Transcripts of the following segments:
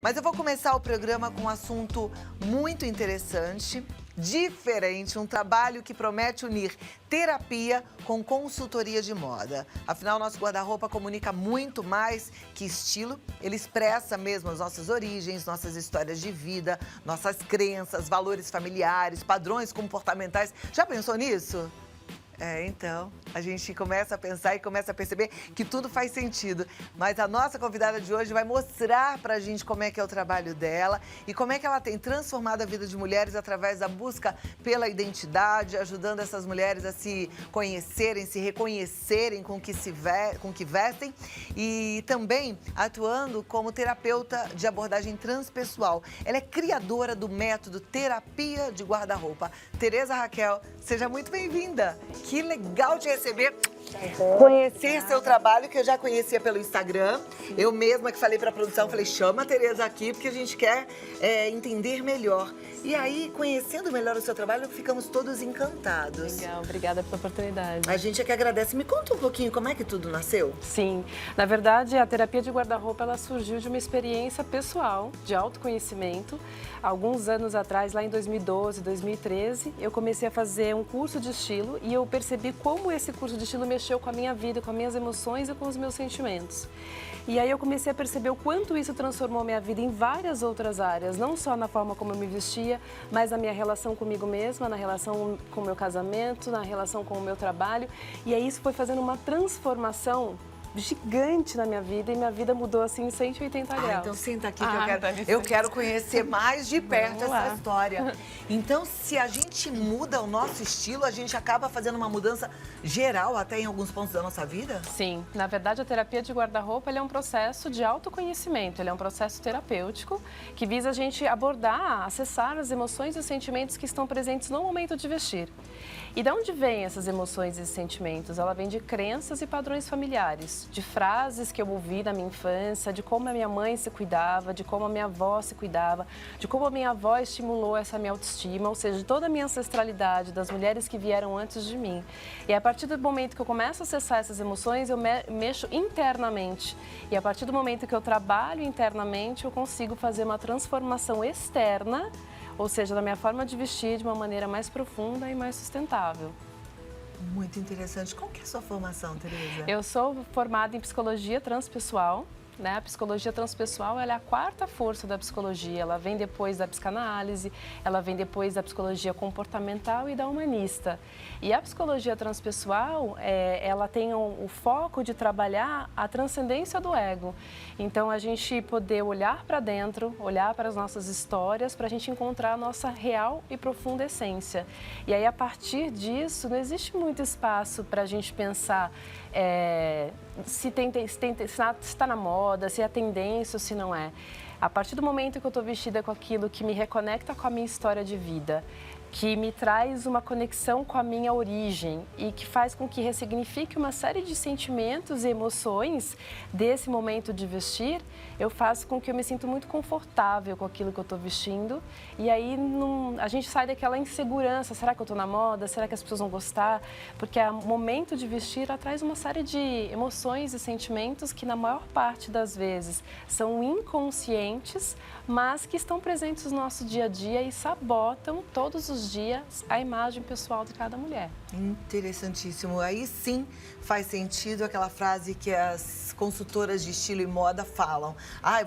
Mas eu vou começar o programa com um assunto muito interessante, diferente, um trabalho que promete unir terapia com consultoria de moda. Afinal, nosso guarda-roupa comunica muito mais que estilo, ele expressa mesmo as nossas origens, nossas histórias de vida, nossas crenças, valores familiares, padrões comportamentais. Já pensou nisso? Então, a gente começa a pensar e começa a perceber que tudo faz sentido. Mas a nossa convidada de hoje vai mostrar pra gente como é que é o trabalho dela e como é que ela tem transformado a vida de mulheres através da busca pela identidade, ajudando essas mulheres a se conhecerem, se reconhecerem com o que vestem e também atuando como terapeuta de abordagem transpessoal. Ela é criadora do método Terapia de Guarda-Roupa. Tereza Raquel, seja muito bem-vinda. Que legal te receber, conhecer seu trabalho, que eu já conhecia pelo Instagram. Eu mesma que falei pra produção, falei, chama a Tereza aqui, porque a gente quer entender melhor. E aí, conhecendo melhor o seu trabalho, ficamos todos encantados. Legal, obrigada pela oportunidade. A gente é que agradece. Me conta um pouquinho como é que tudo nasceu? Sim, na verdade, a terapia de guarda-roupa, ela surgiu de uma experiência pessoal, de autoconhecimento. Alguns anos atrás, lá em 2012, 2013, eu comecei a fazer um curso de estilo e eu percebi como esse curso de estilo mexeu com a minha vida, com as minhas emoções e com os meus sentimentos. E aí eu comecei a perceber o quanto isso transformou minha vida em várias outras áreas, não só na forma como eu me vestia, mas na minha relação comigo mesma, na relação com o meu casamento, na relação com o meu trabalho. E aí isso foi fazendo uma transformação gigante na minha vida e minha vida mudou assim em 180 graus. Então senta aqui que eu quero conhecer mais de perto essa história. Então, se a gente muda o nosso estilo, a gente acaba fazendo uma mudança geral até em alguns pontos da nossa vida? Sim, na verdade a terapia de guarda-roupa é um processo de autoconhecimento, ele é um processo terapêutico que visa a gente abordar, acessar as emoções e os sentimentos que estão presentes no momento de vestir. E de onde vêm essas emoções e esses sentimentos? Ela vem de crenças e padrões familiares, de frases que eu ouvi na minha infância, de como a minha mãe se cuidava, de como a minha avó se cuidava, de como a minha avó estimulou essa minha autoestima, ou seja, de toda a minha ancestralidade, das mulheres que vieram antes de mim. E a partir do momento que eu começo a acessar essas emoções, eu mexo internamente. E a partir do momento que eu trabalho internamente, eu consigo fazer uma transformação externa, ou seja, da minha forma de vestir de uma maneira mais profunda e mais sustentável. Muito interessante. Qual que é a sua formação, Tereza? Eu sou formada em psicologia transpessoal. Né? A psicologia transpessoal ela é a quarta força da psicologia, ela vem depois da psicanálise, ela vem depois da psicologia comportamental e da humanista. E a psicologia transpessoal, ela tem o foco de trabalhar a transcendência do ego. Então, a gente poder olhar para dentro, olhar para as nossas histórias, para a gente encontrar a nossa real e profunda essência. E aí, a partir disso, não existe muito espaço para a gente pensar se está na moda, se é tendência ou se não é. A partir do momento que eu estou vestida com aquilo que me reconecta com a minha história de vida, que me traz uma conexão com a minha origem e que faz com que ressignifique uma série de sentimentos e emoções desse momento de vestir, eu faço com que eu me sinta muito confortável com aquilo que eu estou vestindo e aí a gente sai daquela insegurança, será que eu estou na moda, será que as pessoas vão gostar? Porque o momento de vestir traz uma série de emoções e sentimentos que na maior parte das vezes são inconscientes, mas que estão presentes no nosso dia a dia e sabotam todos os dias a imagem pessoal de cada mulher. Interessantíssimo. Aí sim faz sentido aquela frase que as consultoras de estilo e moda falam.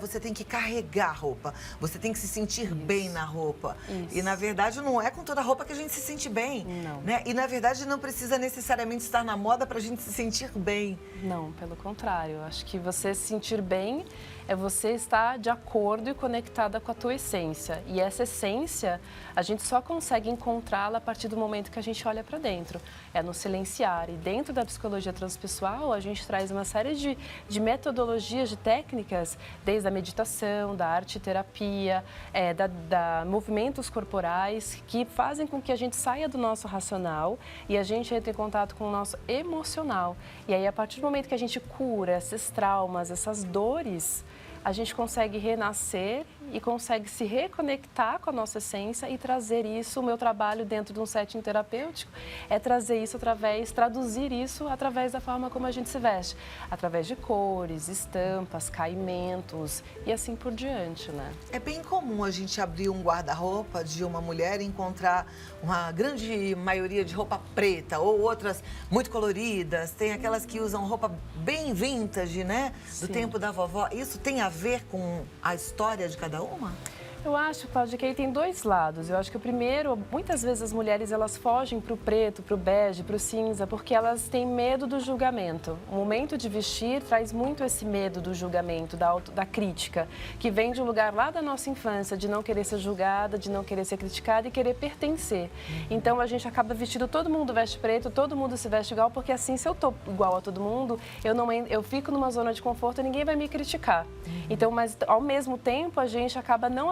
Você tem que carregar a roupa, você tem que se sentir bem na roupa. Isso. E na verdade não é com toda a roupa que a gente se sente bem. Não. Né? E na verdade não precisa necessariamente estar na moda para a gente se sentir bem. Não, pelo contrário. Eu acho que você se sentir bem é você estar de acordo e conectada com a tua essência. E essa essência, a gente só consegue encontrá-la a partir do momento que a gente olha para dentro. É no silenciar. E dentro da psicologia transpessoal, a gente traz uma série de metodologias, de técnicas, desde a meditação, da arte-terapia, da movimentos corporais, que fazem com que a gente saia do nosso racional e a gente entre em contato com o nosso emocional. E aí, a partir do momento que a gente cura esses traumas, essas dores, a gente consegue renascer e consegue se reconectar com a nossa essência e trazer isso. O meu trabalho dentro de um setting terapêutico é trazer isso traduzir isso através da forma como a gente se veste, através de cores, estampas, caimentos e assim por diante, né? É bem comum a gente abrir um guarda-roupa de uma mulher e encontrar uma grande maioria de roupa preta ou outras muito coloridas. Tem aquelas que usam roupa bem vintage, né? Do tempo da vovó. Isso tem a ver com a história de cada uma? Eu acho, Cláudia, que aí tem dois lados. Eu acho que o primeiro, muitas vezes as mulheres elas fogem para o preto, para o bege, para o cinza, porque elas têm medo do julgamento. O momento de vestir traz muito esse medo do julgamento, da crítica, que vem de um lugar lá da nossa infância, de não querer ser julgada, de não querer ser criticada e querer pertencer. Então a gente acaba vestindo, todo mundo veste preto, todo mundo se veste igual, porque assim, se eu tô igual a todo mundo, eu fico numa zona de conforto e ninguém vai me criticar. Então, mas ao mesmo tempo, a gente acaba não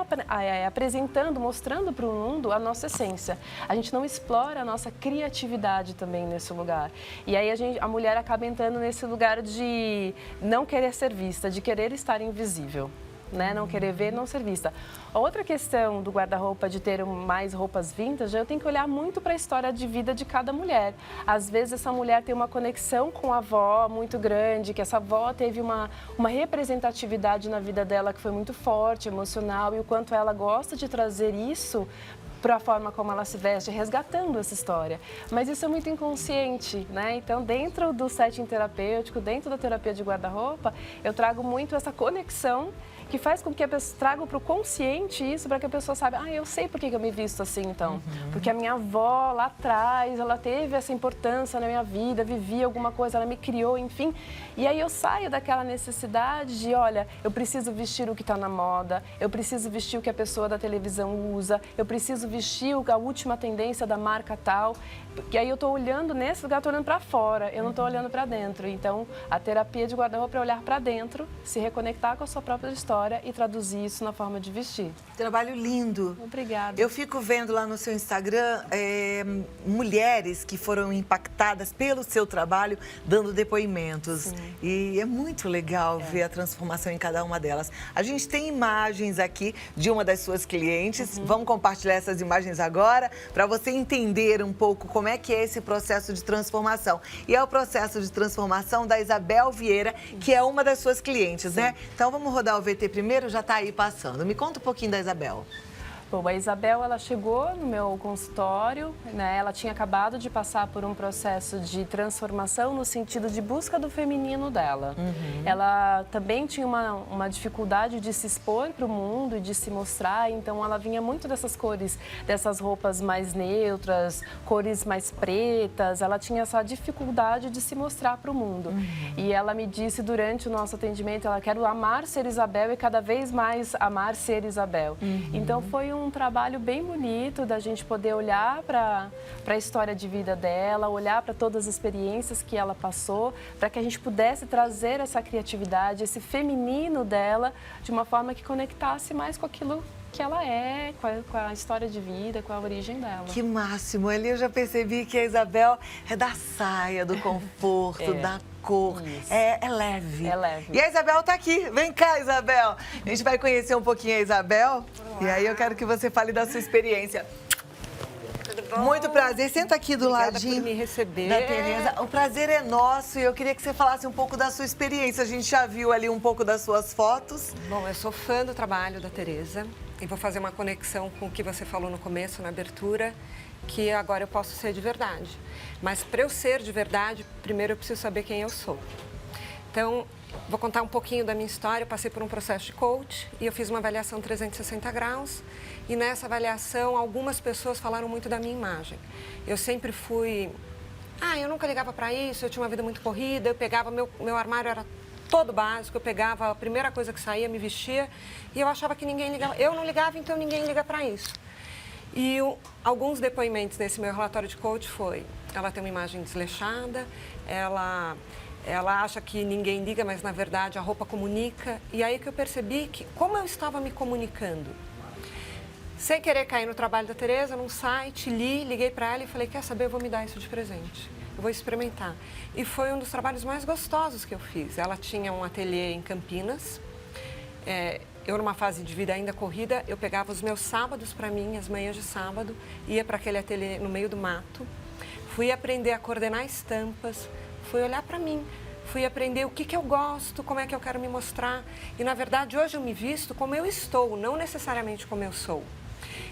apresentando, mostrando para o mundo a nossa essência. A gente não explora a nossa criatividade também nesse lugar. E aí a mulher acaba entrando nesse lugar de não querer ser vista, de querer estar invisível. Né? Não querer ver, não ser vista. A outra questão do guarda-roupa de ter mais roupas vintage, eu tenho que olhar muito para a história de vida de cada mulher. Às vezes essa mulher tem uma conexão com a avó muito grande, que essa avó teve uma representatividade na vida dela que foi muito forte, emocional, e o quanto ela gosta de trazer isso para a forma como ela se veste, resgatando essa história. Mas isso é muito inconsciente, né? Então, dentro do setting terapêutico, dentro da terapia de guarda-roupa, eu trago muito essa conexão que faz com que a pessoa traga para o consciente isso, para que a pessoa saiba, eu sei por que eu me visto assim, então. Porque a minha avó, lá atrás, ela teve essa importância na minha vida, vivia alguma coisa, ela me criou, enfim. E aí eu saio daquela necessidade de, olha, eu preciso vestir o que está na moda, eu preciso vestir o que a pessoa da televisão usa, eu preciso vestir a última tendência da marca tal. E aí eu estou olhando nesse lugar, estou olhando para fora, eu não estou olhando para dentro. Então, a terapia de guarda-roupa é olhar para dentro, se reconectar com a sua própria história e traduzir isso na forma de vestir. Trabalho lindo. Obrigada. Eu fico vendo lá no seu Instagram mulheres que foram impactadas pelo seu trabalho, dando depoimentos. Sim. E é muito legal ver a transformação em cada uma delas. A gente tem imagens aqui de uma das suas clientes. Vamos compartilhar essas imagens agora para você entender um pouco como é que é esse processo de transformação. E é o processo de transformação da Isabel Vieira, que é uma das suas clientes, né? Então vamos rodar o VT primeiro, já está aí passando. Me conta um pouquinho da Isabel. Bom, a Isabel, ela chegou no meu consultório, né? Ela tinha acabado de passar por um processo de transformação no sentido de busca do feminino dela. Ela também tinha uma dificuldade de se expor para o mundo e de se mostrar, então ela vinha muito dessas cores, dessas roupas mais neutras, cores mais pretas, ela tinha essa dificuldade de se mostrar para o mundo. E ela me disse durante o nosso atendimento, ela quer amar ser Isabel e cada vez mais amar ser Isabel. Então foi um trabalho bem bonito da gente poder olhar para a história de vida dela, olhar para todas as experiências que ela passou, para que a gente pudesse trazer essa criatividade, esse feminino dela, de uma forma que conectasse mais com aquilo que ela é, com a história de vida, com a origem dela. Que máximo! Ali eu já percebi que a Isabel é da saia, do conforto, da cor. É leve. É leve. E a Isabel tá aqui. Vem cá, Isabel. A gente vai conhecer um pouquinho a Isabel. Olá. E aí eu quero que você fale da sua experiência. Tudo bom? Muito prazer. Senta aqui do Obrigada ladinho por me receber. da Tereza. O prazer é nosso e eu queria que você falasse um pouco da sua experiência. A gente já viu ali um pouco das suas fotos. Bom, eu sou fã do trabalho da Tereza e vou fazer uma conexão com o que você falou no começo, na abertura, que agora eu posso ser de verdade. Mas para eu ser de verdade, primeiro eu preciso saber quem eu sou. Então, vou contar um pouquinho da minha história. Eu passei por um processo de coach e eu fiz uma avaliação 360 graus. E nessa avaliação, algumas pessoas falaram muito da minha imagem. Eu sempre fui... eu nunca ligava para isso, eu tinha uma vida muito corrida, eu pegava... Meu armário era todo básico, eu pegava a primeira coisa que saía, me vestia, e eu achava que ninguém ligava. Eu não ligava, então ninguém liga para isso. E alguns depoimentos nesse meu relatório de coach foi, ela tem uma imagem desleixada, ela acha que ninguém liga, mas na verdade a roupa comunica. E aí que eu percebi que como eu estava me comunicando. Sem querer cair no trabalho da Tereza, num site, liguei para ela e falei, quer saber, eu vou me dar isso de presente. Eu vou experimentar. E foi um dos trabalhos mais gostosos que eu fiz. Ela tinha um ateliê em Campinas Eu, numa fase de vida ainda corrida, eu pegava os meus sábados para mim, as manhãs de sábado, ia para aquele ateliê no meio do mato, fui aprender a coordenar estampas, fui olhar para mim, fui aprender o que eu gosto, como é que eu quero me mostrar. E, na verdade, hoje eu me visto como eu estou, não necessariamente como eu sou.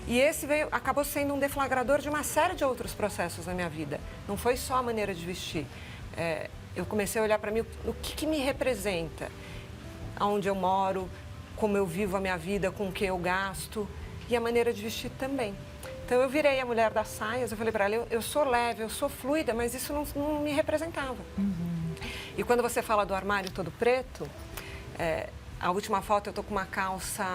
E esse acabou sendo um deflagrador de uma série de outros processos na minha vida. Não foi só a maneira de vestir. Eu comecei a olhar para mim o que me representa, aonde eu moro, como eu vivo a minha vida, com o que eu gasto e a maneira de vestir também. Então, eu virei a mulher das saias, eu falei para ela, eu sou leve, eu sou fluida, mas isso não me representava. E quando você fala do armário todo preto, a última foto eu tô com uma calça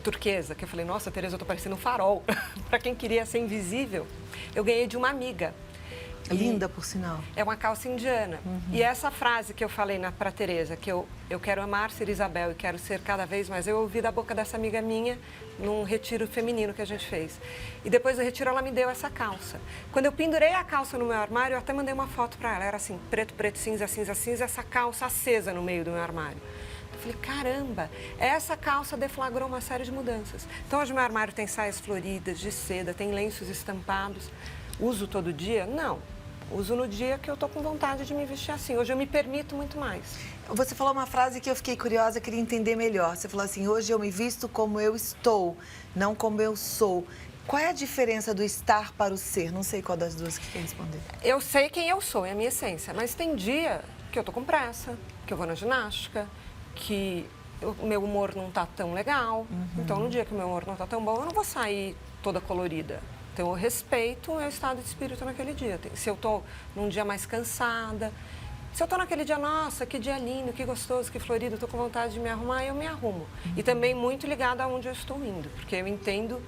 turquesa, que eu falei, nossa, Tereza, eu tô parecendo um farol. Para quem queria ser invisível, eu ganhei de uma amiga. Linda, por sinal. É uma calça indiana. E essa frase que eu falei para Tereza, que eu quero amar ser Isabel e quero ser cada vez mais, eu ouvi da boca dessa amiga minha num retiro feminino que a gente fez. E depois do retiro ela me deu essa calça. Quando eu pendurei a calça no meu armário, eu até mandei uma foto para ela. Era assim, preto, preto, cinza, cinza, cinza, essa calça acesa no meio do meu armário. Eu falei, caramba, essa calça deflagrou uma série de mudanças. Então hoje meu armário tem saias floridas, de seda, tem lenços estampados. Uso todo dia? Não. Uso no dia que eu tô com vontade de me vestir assim. Hoje eu me permito muito mais. Você falou uma frase que eu fiquei curiosa, queria entender melhor. Você falou assim, hoje eu me visto como eu estou, não como eu sou. Qual é a diferença do estar para o ser? Não sei qual das duas que quer responder. Eu sei quem eu sou, é a minha essência. Mas tem dia que eu tô com pressa, que eu vou na ginástica, que o meu humor não tá tão legal. Então, no dia que o meu humor não tá tão bom, eu não vou sair toda colorida. Então, eu respeito o meu estado de espírito naquele dia. Se eu estou num dia mais cansada, se eu estou naquele dia, nossa, que dia lindo, que gostoso, que florido, estou com vontade de me arrumar, eu me arrumo. E também muito ligada aonde eu estou indo, porque eu entendo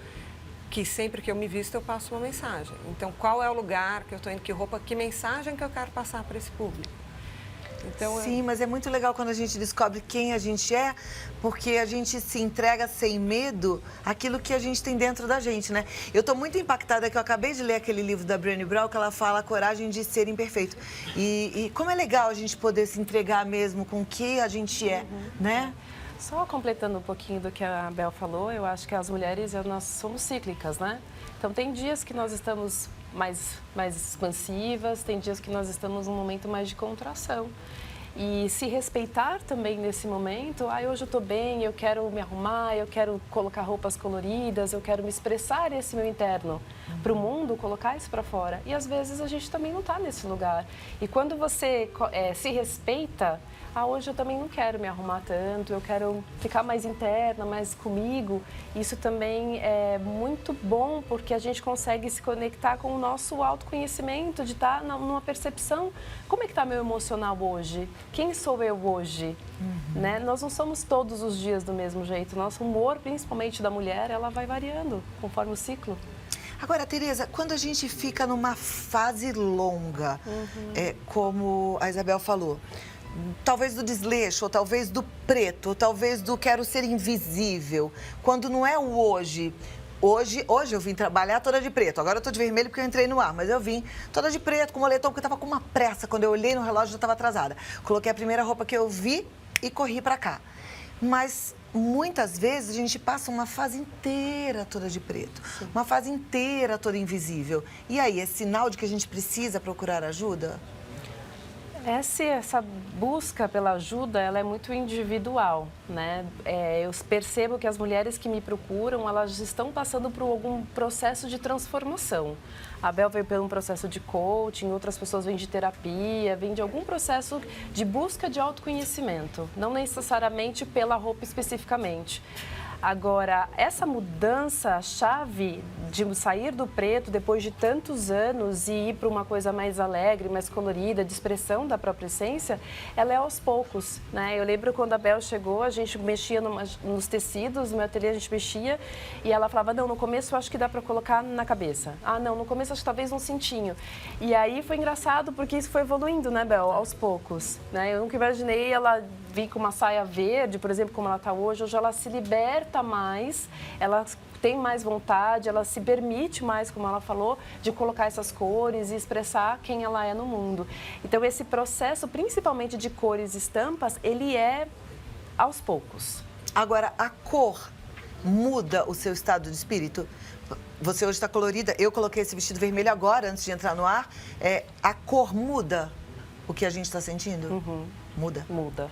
que sempre que eu me visto, eu passo uma mensagem. Então, qual é o lugar que eu estou indo, que roupa, que mensagem que eu quero passar para esse público? Então, sim, mas é muito legal quando a gente descobre quem a gente é, porque a gente se entrega sem medo àquilo que a gente tem dentro da gente, né? Eu tô muito impactada que eu acabei de ler aquele livro da Brené Brown, que ela fala a coragem de ser imperfeito. E como é legal a gente poder se entregar mesmo com o que a gente é, né? Só completando um pouquinho do que a Bel falou, eu acho que as mulheres, nós somos cíclicas, né? Então, tem dias que nós estamos mais expansivas, tem dias que nós estamos num momento mais de contração. E se respeitar também nesse momento, hoje eu estou bem, eu quero me arrumar, eu quero colocar roupas coloridas, eu quero me expressar esse meu interno para o mundo, colocar isso para fora. E às vezes a gente também não está nesse lugar. E quando você se respeita, hoje eu também não quero me arrumar tanto, eu quero ficar mais interna, mais comigo. Isso também é muito bom, porque a gente consegue se conectar com o nosso autoconhecimento, de estar numa percepção. Como é que está meu emocional hoje? Quem sou eu hoje? Né? Nós não somos todos os dias do mesmo jeito. Nosso humor, principalmente da mulher, ela vai variando conforme o ciclo. Agora, Tereza, quando a gente fica numa fase longa, como a Isabel falou, talvez do desleixo, ou talvez do preto, ou talvez do quero ser invisível, quando não é o hoje. Hoje eu vim trabalhar toda de preto, agora eu tô de vermelho porque eu entrei no ar, mas eu vim toda de preto, com moletom, porque eu tava com uma pressa, quando eu olhei no relógio já tava atrasada. Coloquei a primeira roupa que eu vi e corri pra cá. Mas muitas vezes a gente passa uma fase inteira toda de preto, uma fase inteira toda invisível. E aí, é sinal de que a gente precisa procurar ajuda? Essa busca pela ajuda, ela é muito individual, né? Eu percebo que as mulheres que me procuram, elas estão passando por algum processo de transformação. A Bel veio por um processo de coaching, outras pessoas vêm de terapia, vêm de algum processo de busca de autoconhecimento, não necessariamente pela roupa especificamente. Agora, essa mudança, chave de sair do preto depois de tantos anos e ir para uma coisa mais alegre, mais colorida, de expressão da própria essência, ela é aos poucos, né? Eu lembro quando a Bel chegou, a gente mexia nos tecidos, no meu ateliê a gente mexia e ela falava, não, no começo eu acho que dá para colocar na cabeça. Ah, não, no começo acho que talvez um cintinho. E aí foi engraçado porque isso foi evoluindo, né, Bel, aos poucos, né? Eu nunca imaginei ela vir com uma saia verde, por exemplo, como ela está hoje ela se liberta mais, ela tem mais vontade, ela se permite mais, como ela falou, de colocar essas cores e expressar quem ela é no mundo. Então, esse processo, principalmente de cores e estampas, ele é aos poucos. Agora, a cor muda o seu estado de espírito? Você hoje está colorida, eu coloquei esse vestido vermelho agora, antes de entrar no ar. A cor muda o que a gente está sentindo? Muda? Muda.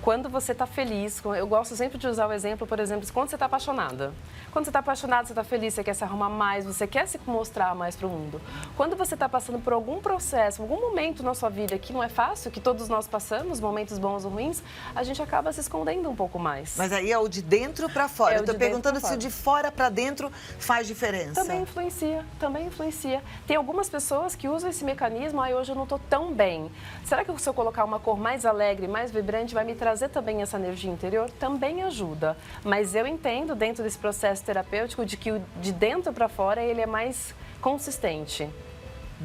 Quando você está feliz, eu gosto sempre de usar o exemplo, por exemplo, quando você está apaixonada. Quando você está apaixonado, você está feliz, você quer se arrumar mais, você quer se mostrar mais para o mundo. Quando você está passando por algum processo, algum momento na sua vida que não é fácil, que todos nós passamos, momentos bons ou ruins, a gente acaba se escondendo um pouco mais. Mas aí é o de dentro para fora. Eu estou perguntando se o de fora para dentro faz diferença. Também influencia, também influencia. Tem algumas pessoas que usam esse mecanismo, hoje eu não estou tão bem. Será que se eu colocar uma cor mais alegre, mais vibrante, vai me trazer também essa energia interior? Também ajuda. Mas eu entendo, dentro desse processo terapêutico, de que o de dentro para fora ele é mais consistente.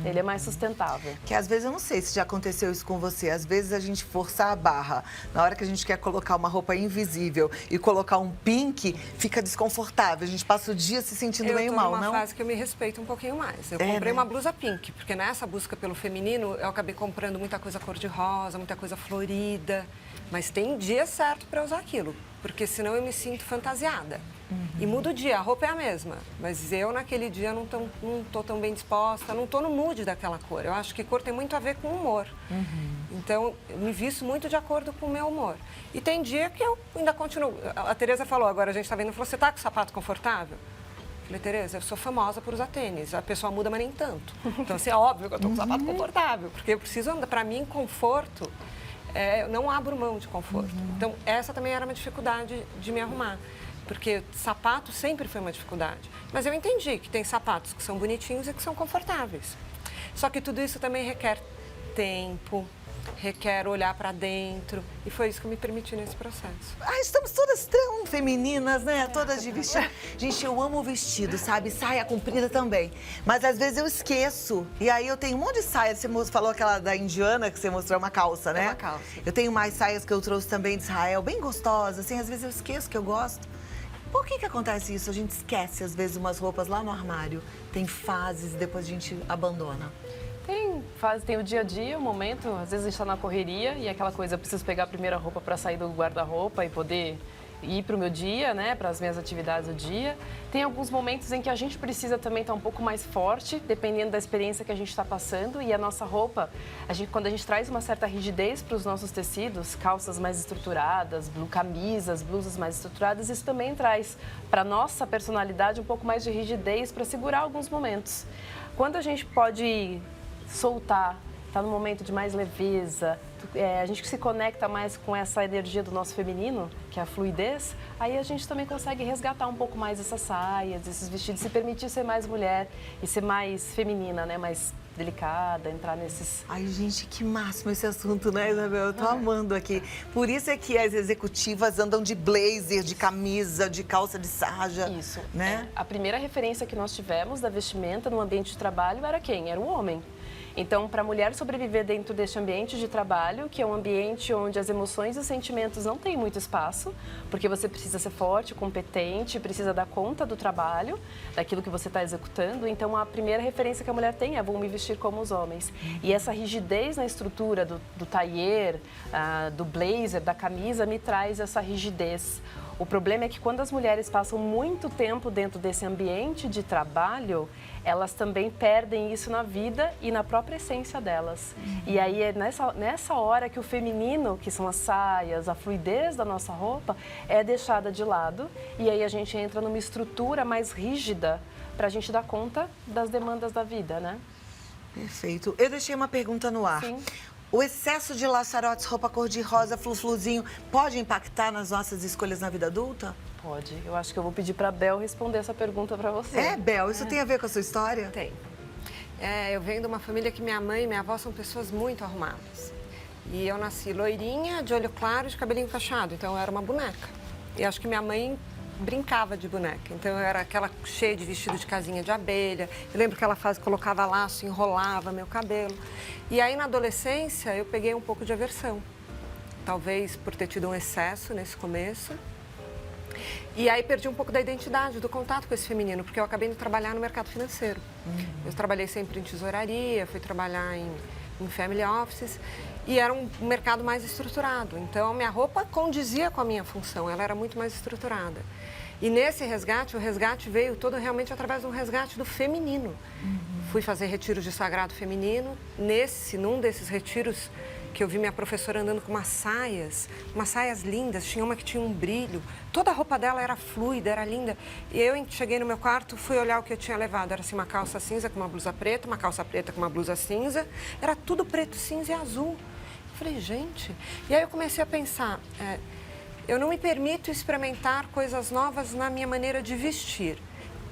Ele é mais sustentável. Que às vezes, eu não sei se já aconteceu isso com você, às vezes a gente forçar a barra, na hora que a gente quer colocar uma roupa invisível e colocar um pink, fica desconfortável, a gente passa o dia se sentindo meio mal, não? Eu tô numa fase que eu me respeito um pouquinho mais. Eu comprei uma blusa pink, porque nessa busca pelo feminino, eu acabei comprando muita coisa cor-de-rosa, muita coisa florida, mas tem dia certo para usar aquilo, porque senão eu me sinto fantasiada. E muda o dia, a roupa é a mesma, mas eu naquele dia não tô tão bem disposta, não tô no mood daquela cor. Eu acho que cor tem muito a ver com humor. Então, eu me visto muito de acordo com o meu humor. E tem dia que eu ainda continuo. A Tereza falou, agora a gente tá vendo, falou, você tá com sapato confortável? Eu falei, Tereza, eu sou famosa por usar tênis, a pessoa muda, mas nem tanto. Então, assim, é óbvio que eu tô com sapato confortável, porque eu preciso andar, pra mim, conforto, eu não abro mão de conforto. Então, essa também era uma dificuldade de me arrumar. Porque sapato sempre foi uma dificuldade. Mas eu entendi que tem sapatos que são bonitinhos e que são confortáveis. Só que tudo isso também requer tempo, requer olhar para dentro. E foi isso que eu me permiti nesse processo. Estamos todas tão femininas, né? Todas de vestido. Gente, eu amo vestido, sabe? Saia comprida também. Mas às vezes eu esqueço. E aí eu tenho um monte de saia. Você falou aquela da indiana que você mostrou, uma calça, né? É uma calça. Eu tenho mais saias que eu trouxe também de Israel, bem gostosas. Assim, às vezes eu esqueço que eu gosto. Por que acontece isso? A gente esquece, às vezes, umas roupas lá no armário. Tem fases e depois a gente abandona. Tem o dia a dia, o momento, às vezes a gente está na correria e aquela coisa, eu preciso pegar a primeira roupa para sair do guarda-roupa e poder ir para o meu dia, né, para as minhas atividades do dia. Tem alguns momentos em que a gente precisa também estar um pouco mais forte, dependendo da experiência que a gente está passando. E a nossa roupa, quando a gente traz uma certa rigidez para os nossos tecidos, calças mais estruturadas, camisas, blusas mais estruturadas, isso também traz para a nossa personalidade um pouco mais de rigidez para segurar alguns momentos. Quando a gente pode soltar, tá num momento de mais leveza, a gente se conecta mais com essa energia do nosso feminino, que é a fluidez, aí a gente também consegue resgatar um pouco mais essas saias, esses vestidos, se permitir ser mais mulher e ser mais feminina, né? Mais delicada, entrar nesses... Ai, gente, que máximo esse assunto, né, Isabel? Eu tô amando aqui. Por isso é que as executivas andam de blazer, de camisa, de calça de sarja. Isso. Né? A primeira referência que nós tivemos da vestimenta no ambiente de trabalho era quem? Era o homem. Então, para a mulher sobreviver dentro deste ambiente de trabalho, que é um ambiente onde as emoções e os sentimentos não têm muito espaço, porque você precisa ser forte, competente, precisa dar conta do trabalho, daquilo que você está executando. Então, a primeira referência que a mulher tem é vou me vestir como os homens. E essa rigidez na estrutura do tailleur, do blazer, da camisa, me traz essa rigidez. O problema é que quando as mulheres passam muito tempo dentro desse ambiente de trabalho, elas também perdem isso na vida e na própria essência delas. E aí é nessa hora que o feminino, que são as saias, a fluidez da nossa roupa, é deixada de lado. E aí a gente entra numa estrutura mais rígida para a gente dar conta das demandas da vida, né? Perfeito. Eu deixei uma pergunta no ar. Sim. O excesso de laçarotes, roupa cor-de-rosa, flu-fluzinho, pode impactar nas nossas escolhas na vida adulta? Pode. Eu acho que eu vou pedir para a Bel responder essa pergunta para você. Bel, isso tem a ver com a sua história? Tem. Eu venho de uma família que minha mãe e minha avó são pessoas muito arrumadas. E eu nasci loirinha, de olho claro, de cabelinho cacheado. Então eu era uma boneca. E acho que minha mãe brincava de boneca. Então eu era aquela cheia de vestido de casinha de abelha. Eu lembro que ela colocava laço, enrolava meu cabelo. E aí na adolescência eu peguei um pouco de aversão. Talvez por ter tido um excesso nesse começo. E aí perdi um pouco da identidade, do contato com esse feminino, porque eu acabei de trabalhar no mercado financeiro. Eu trabalhei sempre em tesouraria, fui trabalhar em em family offices, e era um mercado mais estruturado. Então, a minha roupa condizia com a minha função, ela era muito mais estruturada. E nesse resgate, o resgate veio todo realmente através de um resgate do feminino. Fui fazer retiros de sagrado feminino. Num desses retiros, que eu vi minha professora andando com umas saias lindas, tinha uma que tinha um brilho. Toda a roupa dela era fluida, era linda. E eu cheguei no meu quarto, fui olhar o que eu tinha levado. Era assim, uma calça cinza com uma blusa preta, uma calça preta com uma blusa cinza. Era tudo preto, cinza e azul. Eu falei, gente... E aí eu comecei a pensar... eu não me permito experimentar coisas novas na minha maneira de vestir.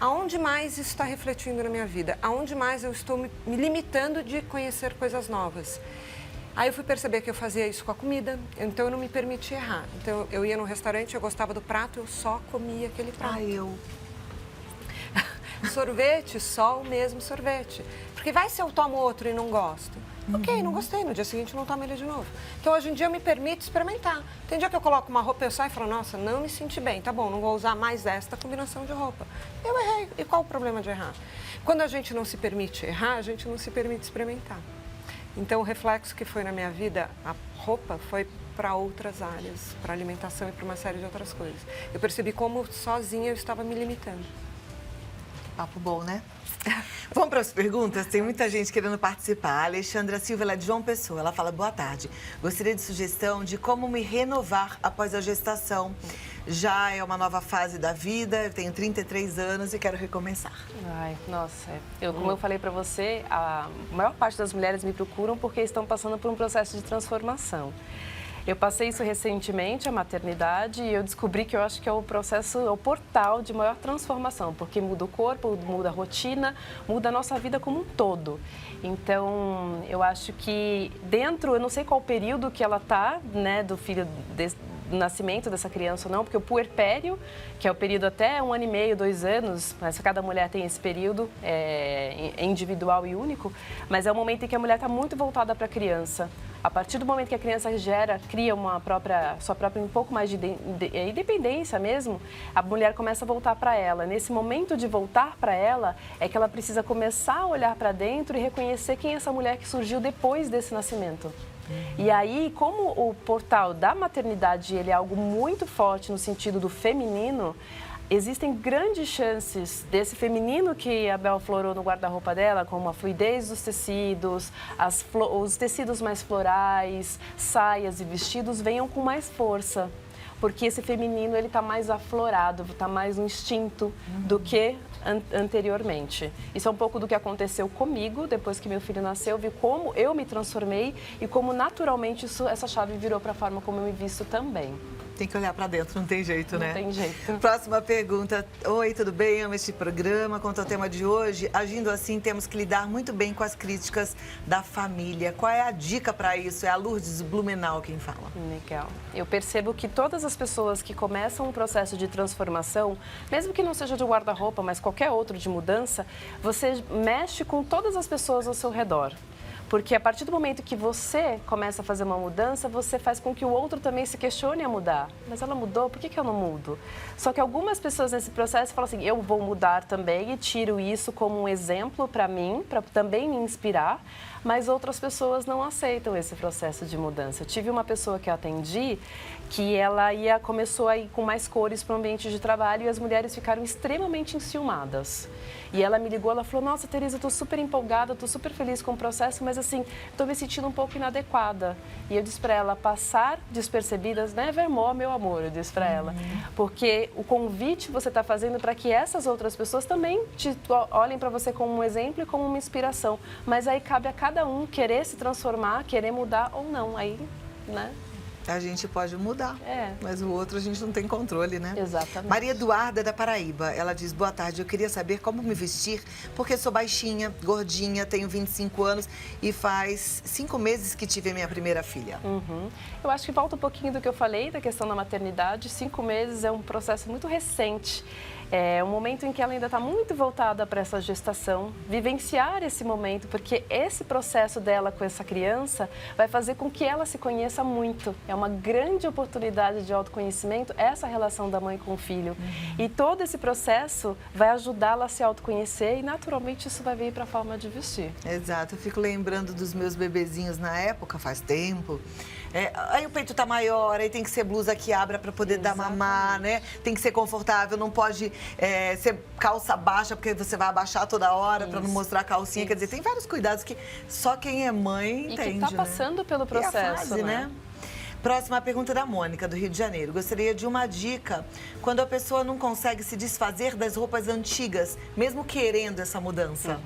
Aonde mais isso está refletindo na minha vida? Aonde mais eu estou me limitando de conhecer coisas novas? Aí eu fui perceber que eu fazia isso com a comida, então eu não me permitia errar. Então eu ia num restaurante, eu gostava do prato, eu só comia aquele prato. Sorvete, só o mesmo sorvete. Porque vai se eu tomo outro e não gosto. Ok, não gostei, no dia seguinte não tomo ele de novo. Então, hoje em dia, eu me permito experimentar. Tem dia que eu coloco uma roupa, eu saio e falo, nossa, não me senti bem, tá bom, não vou usar mais esta combinação de roupa. Eu errei. E qual o problema de errar? Quando a gente não se permite errar, a gente não se permite experimentar. Então, o reflexo que foi na minha vida, a roupa, foi para outras áreas, para alimentação e para uma série de outras coisas. Eu percebi como sozinha eu estava me limitando. Papo bom, né? Vamos para as perguntas? Tem muita gente querendo participar. A Alexandra Silva, ela é de João Pessoa. Ela fala, boa tarde. Gostaria de sugestão de como me renovar após a gestação. Já é uma nova fase da vida, eu tenho 33 anos e quero recomeçar. Ai, nossa. Como eu falei para você, a maior parte das mulheres me procuram porque estão passando por um processo de transformação. Eu passei isso recentemente, a maternidade, e eu descobri que eu acho que é o processo, é o portal de maior transformação, porque muda o corpo, muda a rotina, muda a nossa vida como um todo. Então, eu acho que dentro, eu não sei qual período que ela está, né, do filho, do nascimento dessa criança ou não, porque o puerpério, que é o período até 1 ano e meio, 2 anos, mas cada mulher tem esse período, é individual e único, mas é o momento em que a mulher está muito voltada para a criança. A partir do momento que a criança cria sua própria um pouco mais de independência mesmo, a mulher começa a voltar para ela. Nesse momento de voltar para ela, é que ela precisa começar a olhar para dentro e reconhecer quem é essa mulher que surgiu depois desse nascimento. E aí, como o portal da maternidade ele é algo muito forte no sentido do feminino, existem grandes chances desse feminino que a Bel florou no guarda-roupa dela, como a fluidez dos tecidos, os tecidos mais florais, saias e vestidos, venham com mais força. Porque esse feminino ele está mais aflorado, está mais no instinto do que anteriormente. Isso é um pouco do que aconteceu comigo depois que meu filho nasceu, vi como eu me transformei e como naturalmente essa chave virou para a forma como eu me visto também. Tem que olhar para dentro, não tem jeito, né? Não tem jeito. Próxima pergunta. Oi, tudo bem? Amo este programa. Quanto ao tema de hoje, agindo assim, temos que lidar muito bem com as críticas da família. Qual é a dica para isso? É a Lourdes Blumenau quem fala. Legal. Eu percebo que todas as pessoas que começam um processo de transformação, mesmo que não seja de guarda-roupa, mas qualquer outro de mudança, você mexe com todas as pessoas ao seu redor. Porque a partir do momento que você começa a fazer uma mudança, você faz com que o outro também se questione a mudar. Mas ela mudou, por que eu não mudo? Só que algumas pessoas nesse processo falam assim, eu vou mudar também e tiro isso como um exemplo para mim, para também me inspirar, mas outras pessoas não aceitam esse processo de mudança. Eu tive uma pessoa que eu atendi que ela começou a ir com mais cores para o ambiente de trabalho e as mulheres ficaram extremamente enciumadas. E ela me ligou, ela falou, nossa, Tereza, eu estou super empolgada, estou super feliz com o processo, mas assim, estou me sentindo um pouco inadequada. E eu disse para ela, passar despercebidas, never more, meu amor, eu disse para ela. Porque o convite você está fazendo para que essas outras pessoas também olhem para você como um exemplo e como uma inspiração. Mas aí cabe a cada um querer se transformar, querer mudar ou não. Aí, né? A gente pode mudar, mas o outro a gente não tem controle, né? Exatamente. Maria Eduarda da Paraíba, ela diz, boa tarde, eu queria saber como me vestir, porque sou baixinha, gordinha, tenho 25 anos e faz 5 meses que tive a minha primeira filha. Eu acho que volta um pouquinho do que eu falei, da questão da maternidade. 5 meses é um processo muito recente. É um momento em que ela ainda está muito voltada para essa gestação, vivenciar esse momento, porque esse processo dela com essa criança vai fazer com que ela se conheça muito. é uma grande oportunidade de autoconhecimento essa relação da mãe com o filho. E todo esse processo vai ajudá-la a se autoconhecer e naturalmente isso vai vir para a forma de vestir. Exato, eu fico lembrando dos meus bebezinhos na época, faz tempo. Aí o peito tá maior, aí tem que ser blusa que abra para poder dar mamar, né? Tem que ser confortável, não pode ser calça baixa, porque você vai abaixar toda hora para não mostrar a calcinha. Quer dizer, tem vários cuidados que só quem é mãe entende, e que tá passando pelo processo, e a fase, né? Próxima pergunta da Mônica, do Rio de Janeiro. Gostaria de uma dica quando a pessoa não consegue se desfazer das roupas antigas, mesmo querendo essa mudança.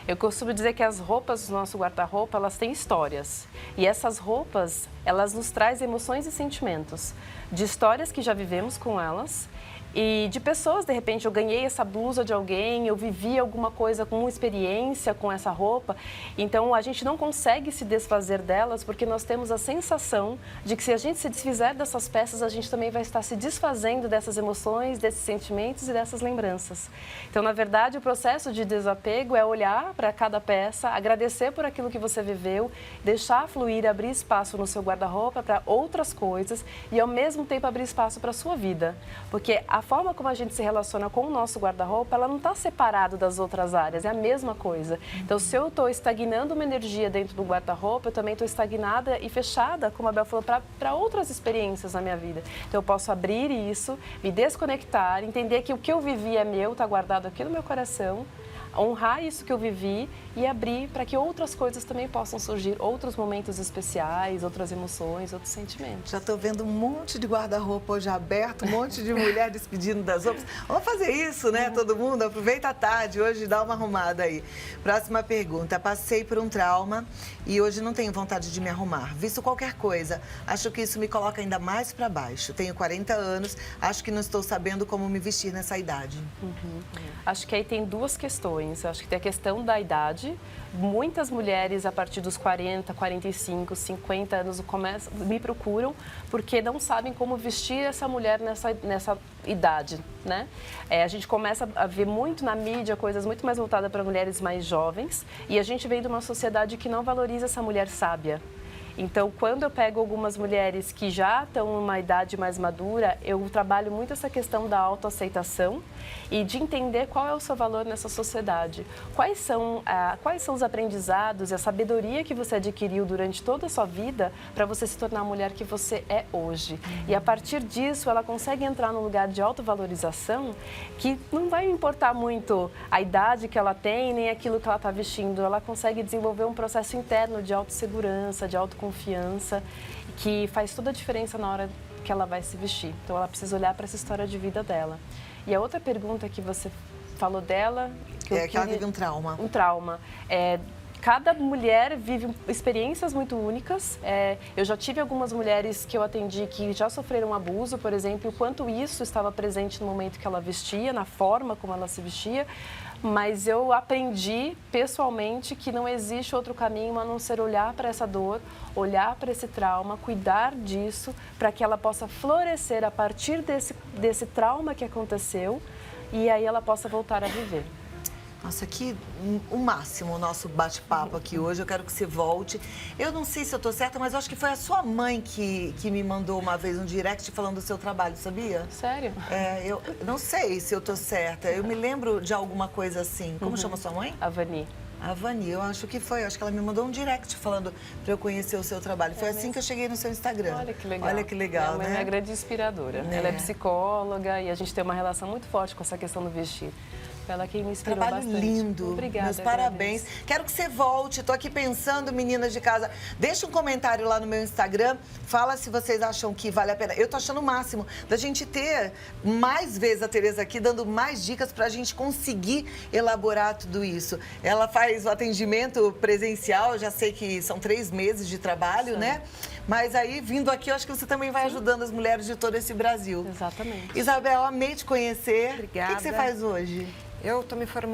Eu costumo dizer que as roupas do nosso guarda-roupa, elas têm histórias. E essas roupas, elas nos trazem emoções e sentimentos. De histórias que já vivemos com elas e de pessoas, de repente, eu ganhei essa blusa de alguém, eu vivi alguma coisa com uma experiência com essa roupa. Então, a gente não consegue se desfazer delas porque nós temos a sensação de que se a gente se desfizer dessas peças, a gente também vai estar se desfazendo dessas emoções, desses sentimentos e dessas lembranças. Então, na verdade, o processo de desapego é olhar para cada peça, agradecer por aquilo que você viveu, deixar fluir, abrir espaço no seu guarda-roupa para outras coisas e, ao mesmo tempo, abrir espaço para a sua vida. Porque a forma como a gente se relaciona com o nosso guarda-roupa, ela não está separada das outras áreas, é a mesma coisa. Então, se eu estou estagnando uma energia dentro do guarda-roupa, eu também estou estagnada e fechada, como a Bel falou, para outras experiências na minha vida. Então, eu posso abrir isso, me desconectar, entender que o que eu vivi é meu, está guardado aqui no meu coração, honrar isso que eu vivi e abrir para que outras coisas também possam surgir, outros momentos especiais, outras emoções, outros sentimentos. Já estou vendo um monte de guarda-roupa hoje aberto, um monte de mulher despedindo das roupas. Vamos fazer isso, né, todo mundo? Aproveita a tarde hoje e dá uma arrumada aí. Próxima pergunta. Passei por um trauma e hoje não tenho vontade de me arrumar. Visto qualquer coisa, acho que isso me coloca ainda mais para baixo. Tenho 40 anos, acho que não estou sabendo como me vestir nessa idade. Acho que aí tem duas questões. Acho que tem a questão da idade. Muitas mulheres a partir dos 40, 45, 50 anos me procuram porque não sabem como vestir essa mulher nessa idade, né? A gente começa a ver muito na mídia coisas muito mais voltadas para mulheres mais jovens e a gente vem de uma sociedade que não valoriza essa mulher sábia. Então, quando eu pego algumas mulheres que já estão em uma idade mais madura, eu trabalho muito essa questão da autoaceitação e de entender qual é o seu valor nessa sociedade. Quais são os aprendizados e a sabedoria que você adquiriu durante toda a sua vida para você se tornar a mulher que você é hoje. E a partir disso, ela consegue entrar num lugar de autovalorização que não vai importar muito a idade que ela tem, nem aquilo que ela está vestindo. Ela consegue desenvolver um processo interno de autossegurança, de autoconfiança, que faz toda a diferença na hora que ela vai se vestir. Então, ela precisa olhar para essa história de vida dela. E a outra pergunta que você falou dela... Que ela teve um trauma. Um trauma. Cada mulher vive experiências muito únicas. Eu já tive algumas mulheres que eu atendi que já sofreram abuso, por exemplo, o quanto isso estava presente no momento que ela vestia, na forma como ela se vestia. Mas eu aprendi pessoalmente que não existe outro caminho a não ser olhar para essa dor, olhar para esse trauma, cuidar disso, para que ela possa florescer a partir desse trauma que aconteceu e aí ela possa voltar a viver. Nossa, que o máximo o nosso bate-papo aqui hoje. Eu quero que você volte. Eu não sei se eu tô certa, mas eu acho que foi a sua mãe que me mandou uma vez um direct falando do seu trabalho, sabia? Sério? Eu não sei se eu tô certa. Eu me lembro de alguma coisa assim. Como chama sua mãe? A Vani. A Vani, eu acho que foi. Eu acho que ela me mandou um direct falando para eu conhecer o seu trabalho. Foi assim que eu cheguei no seu Instagram. Olha que legal. Olha que legal, Minha mãe é uma grande inspiradora. Ela é psicóloga e a gente tem uma relação muito forte com essa questão do vestir. Ela que me inspirou Trabalho bastante. lindo. Obrigada. Meus parabéns. Agradeço. Quero que você volte. Estou aqui pensando, meninas de casa. Deixa um comentário lá no meu Instagram. Fala se vocês acham que vale a pena. Eu tô achando o máximo da gente ter mais vezes a Tereza aqui, dando mais dicas para a gente conseguir elaborar tudo isso. Ela faz o atendimento presencial. Eu já sei que são 3 meses de trabalho, né? Mas aí, vindo aqui, eu acho que você também vai ajudando as mulheres de todo esse Brasil. Exatamente. Isabel, amei te conhecer. Obrigada. O que você faz hoje? Eu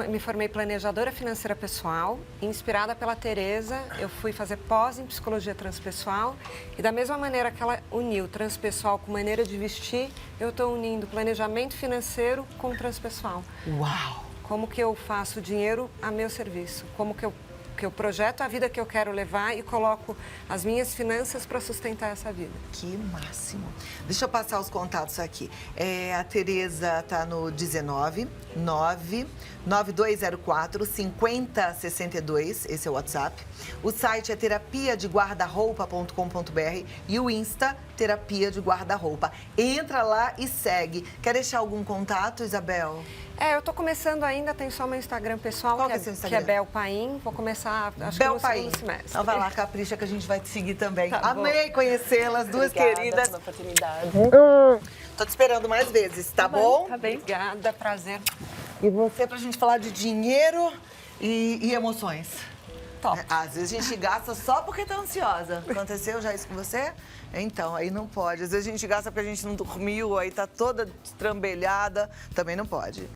me formei planejadora financeira pessoal, inspirada pela Tereza. Eu fui fazer pós em psicologia transpessoal e da mesma maneira que ela uniu transpessoal com maneira de vestir, eu estou unindo planejamento financeiro com transpessoal. Uau! Como que eu faço dinheiro a meu serviço? Como que eu porque eu projeto a vida que eu quero levar e coloco as minhas finanças para sustentar essa vida. Que máximo. Deixa eu passar os contatos aqui. A Tereza tá no 1999204-5062, esse é o WhatsApp. O site é terapiadeguardarroupa.com.br e o Insta, Terapia de Guarda-Roupa. Entra lá e segue. Quer deixar algum contato, Isabel? Eu tô começando ainda, tem só meu Instagram pessoal, Qual que é seu Instagram? Que é Bel Paim. Vou começar, acho Bel que no Paim. segundo semestre. Então vai lá, capricha, que a gente vai te seguir também. Tá bom. Amei conhecê-las, duas Obrigada queridas. pela oportunidade. Tô te esperando mais vezes, tá bom? Tá bem. Obrigada, prazer. E você, pra gente falar de dinheiro e emoções. Top. Às vezes a gente gasta só porque tá ansiosa. Aconteceu já isso com você? Então, aí não pode. Às vezes a gente gasta porque a gente não dormiu, aí tá toda estrambelhada. Também não pode.